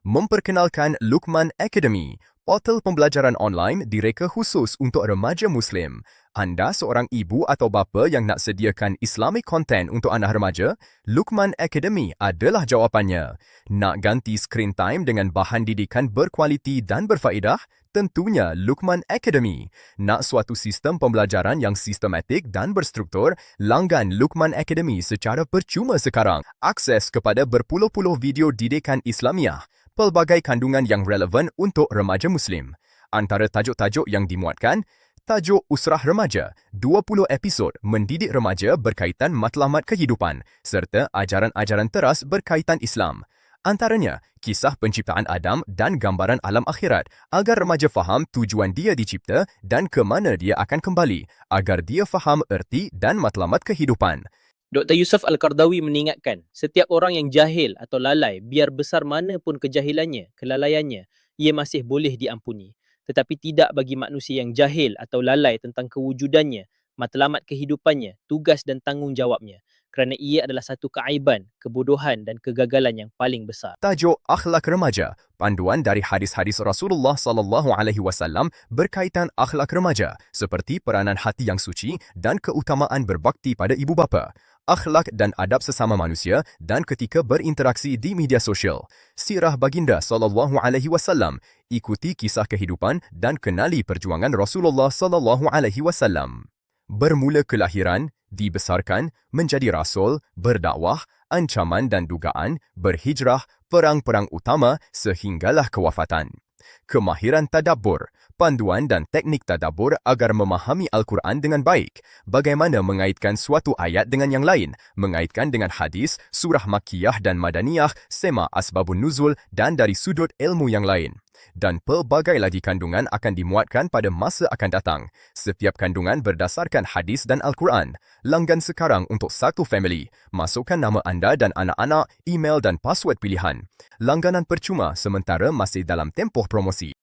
memperkenalkan Luqman Academy, portal pembelajaran online direka khusus untuk remaja Muslim. Anda seorang ibu atau bapa yang nak sediakan Islamic content untuk anak remaja? Luqman Academy adalah jawapannya. Nak ganti screen time dengan bahan didikan berkualiti dan berfaedah? Tentunya Luqman Academy. Nak suatu sistem pembelajaran yang sistematik dan berstruktur? Langgan Luqman Academy secara percuma sekarang. Akses kepada berpuluh-puluh video didikan Islamiah, pelbagai kandungan yang relevan untuk remaja Muslim. Antara tajuk-tajuk yang dimuatkan, tajuk Usrah Remaja, 20 episod mendidik remaja berkaitan matlamat kehidupan serta ajaran-ajaran teras berkaitan Islam. Antaranya, kisah penciptaan Adam dan gambaran alam akhirat agar remaja faham tujuan dia dicipta dan ke mana dia akan kembali agar dia faham erti dan matlamat kehidupan. Dr. Yusuf Al-Qardawi mengingatkan, setiap orang yang jahil atau lalai, biar besar mana pun kejahilannya, kelalaiannya, ia masih boleh diampuni. Tetapi tidak bagi manusia yang jahil atau lalai tentang kewujudannya, matlamat kehidupannya, tugas dan tanggungjawabnya. Kerana ia adalah satu keaiban, kebodohan dan kegagalan yang paling besar. Tajuk Akhlak Remaja, panduan dari hadis-hadis Rasulullah SAW berkaitan akhlak remaja seperti peranan hati yang suci dan keutamaan berbakti pada ibu bapa, akhlak dan adab sesama manusia dan ketika berinteraksi di media sosial. Sirah baginda SAW, ikuti kisah kehidupan dan kenali perjuangan Rasulullah SAW. Bermula kelahiran, dibesarkan, menjadi rasul, berdakwah, ancaman dan dugaan, berhijrah, perang-perang utama sehinggalah kewafatan. Kemahiran tadabbur, panduan dan teknik tadabbur agar memahami Al-Quran dengan baik. Bagaimana mengaitkan suatu ayat dengan yang lain, mengaitkan dengan hadis, surah Makkiyah dan Madaniyah, sema asbabun nuzul dan dari sudut ilmu yang lain. Dan pelbagai lagi kandungan akan dimuatkan pada masa akan datang. Setiap kandungan berdasarkan hadis dan Al-Quran. Langgan sekarang untuk satu family. Masukkan nama anda dan anak-anak, email dan password pilihan. Langganan percuma sementara masih dalam tempoh promosi.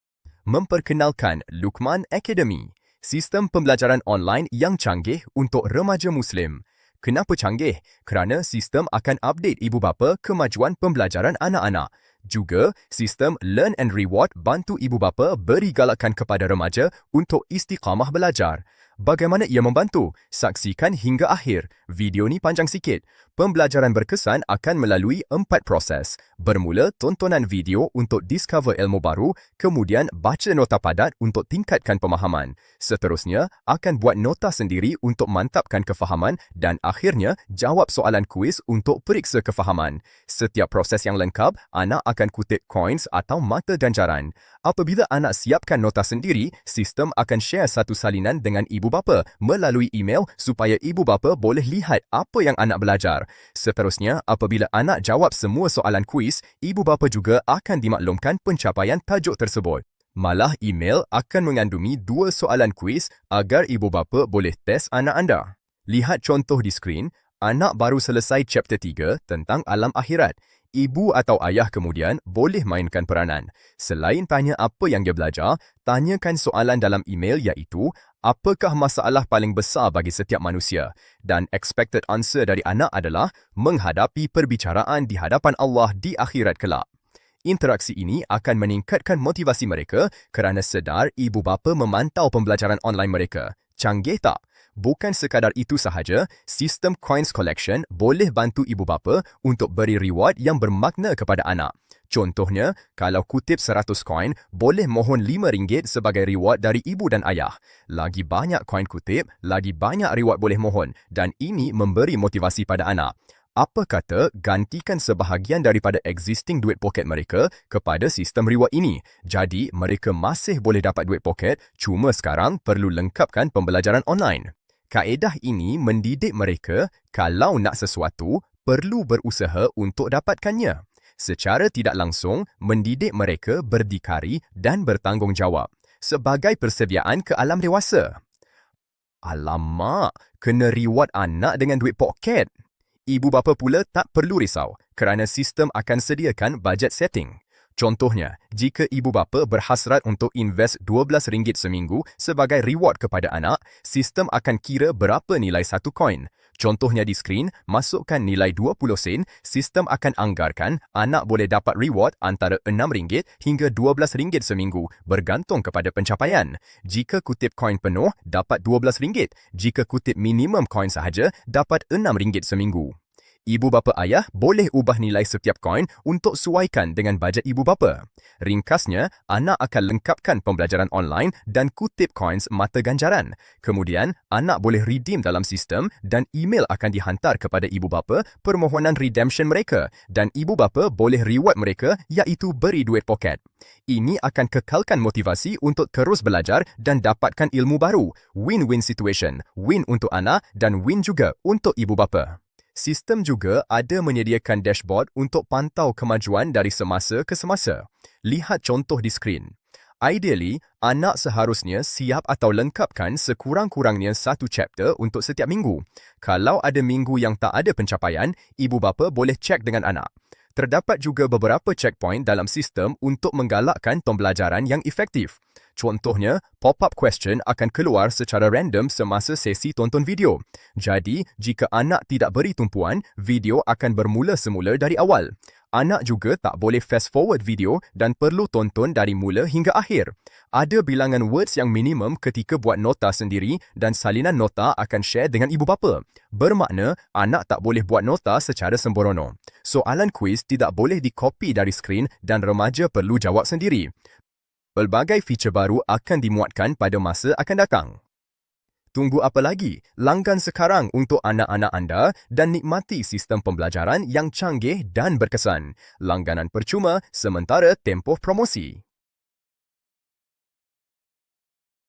Memperkenalkan Luqman Academy, sistem pembelajaran online yang canggih untuk remaja Muslim. Kenapa canggih? Kerana sistem akan update ibu bapa kemajuan pembelajaran anak-anak. Juga, sistem Learn and Reward bantu ibu bapa beri galakan kepada remaja untuk istiqamah belajar. Bagaimana ia membantu? Saksikan hingga akhir. Video ni panjang sikit. Pembelajaran berkesan akan melalui 4 proses. Bermula, tontonan video untuk discover ilmu baru, kemudian baca nota padat untuk tingkatkan pemahaman. Seterusnya, akan buat nota sendiri untuk mantapkan kefahaman dan akhirnya jawab soalan kuis untuk periksa kefahaman. Setiap proses yang lengkap, anak akan kutip coins atau mata ganjaran. Apabila anak siapkan nota sendiri, sistem akan share satu salinan dengan ibu bapa melalui email supaya ibu bapa boleh lihat apa yang anak belajar. Seterusnya, apabila anak jawab semua soalan kuis, ibu bapa juga akan dimaklumkan pencapaian tajuk tersebut. Malah email akan mengandungi 2 soalan kuis agar ibu bapa boleh test anak anda. Lihat contoh di skrin, anak baru selesai chapter 3 tentang alam akhirat. Ibu atau ayah kemudian boleh mainkan peranan. Selain tanya apa yang dia belajar, tanyakan soalan dalam email iaitu, apakah masalah paling besar bagi setiap manusia? Dan expected answer dari anak adalah menghadapi perbicaraan di hadapan Allah di akhirat kelak. Interaksi ini akan meningkatkan motivasi mereka kerana sedar ibu bapa memantau pembelajaran online mereka. Canggih tak? Bukan sekadar itu sahaja, sistem coins collection boleh bantu ibu bapa untuk beri reward yang bermakna kepada anak. Contohnya, kalau kutip 100 koin, boleh mohon RM5 sebagai reward dari ibu dan ayah. Lagi banyak koin kutip, lagi banyak reward boleh mohon dan ini memberi motivasi pada anak. Apa kata gantikan sebahagian daripada existing duit poket mereka kepada sistem reward ini. Jadi, mereka masih boleh dapat duit poket, cuma sekarang perlu lengkapkan pembelajaran online. Kaedah ini mendidik mereka kalau nak sesuatu, perlu berusaha untuk dapatkannya. Secara tidak langsung, mendidik mereka berdikari dan bertanggungjawab sebagai persediaan ke alam dewasa. Alamak, kena reward anak dengan duit poket. Ibu bapa pula tak perlu risau kerana sistem akan sediakan bajet setting. Contohnya, jika ibu bapa berhasrat untuk invest RM12 seminggu sebagai reward kepada anak, sistem akan kira berapa nilai satu koin. Contohnya di skrin, masukkan nilai 20 sen, sistem akan anggarkan anak boleh dapat reward antara RM6 hingga RM12 seminggu bergantung kepada pencapaian. Jika kutip koin penuh, dapat RM12. Jika kutip minimum koin sahaja, dapat RM6 seminggu. Ibu bapa ayah boleh ubah nilai setiap koin untuk sesuaikan dengan bajet ibu bapa. Ringkasnya, anak akan lengkapkan pembelajaran online dan kutip koins mata ganjaran. Kemudian, anak boleh redeem dalam sistem dan email akan dihantar kepada ibu bapa permohonan redemption mereka dan ibu bapa boleh reward mereka iaitu beri duit poket. Ini akan kekalkan motivasi untuk terus belajar dan dapatkan ilmu baru. Win-win situation. Win untuk anak dan win juga untuk ibu bapa. Sistem juga ada menyediakan dashboard untuk pantau kemajuan dari semasa ke semasa. Lihat contoh di skrin. Ideally, anak seharusnya siap atau lengkapkan sekurang-kurangnya satu chapter untuk setiap minggu. Kalau ada minggu yang tak ada pencapaian, ibu bapa boleh cek dengan anak. Terdapat juga beberapa checkpoint dalam sistem untuk menggalakkan pembelajaran yang efektif. Contohnya, pop-up question akan keluar secara random semasa sesi tonton video. Jadi, jika anak tidak beri tumpuan, video akan bermula semula dari awal. Anak juga tak boleh fast forward video dan perlu tonton dari mula hingga akhir. Ada bilangan words yang minimum ketika buat nota sendiri dan salinan nota akan share dengan ibu bapa. Bermakna, anak tak boleh buat nota secara sembrono. Soalan kuis tidak boleh dikopi dari skrin dan remaja perlu jawab sendiri. Pelbagai feature baru akan dimuatkan pada masa akan datang. Tunggu apa lagi? Langgan sekarang untuk anak-anak anda dan nikmati sistem pembelajaran yang canggih dan berkesan. Langganan percuma sementara tempoh promosi.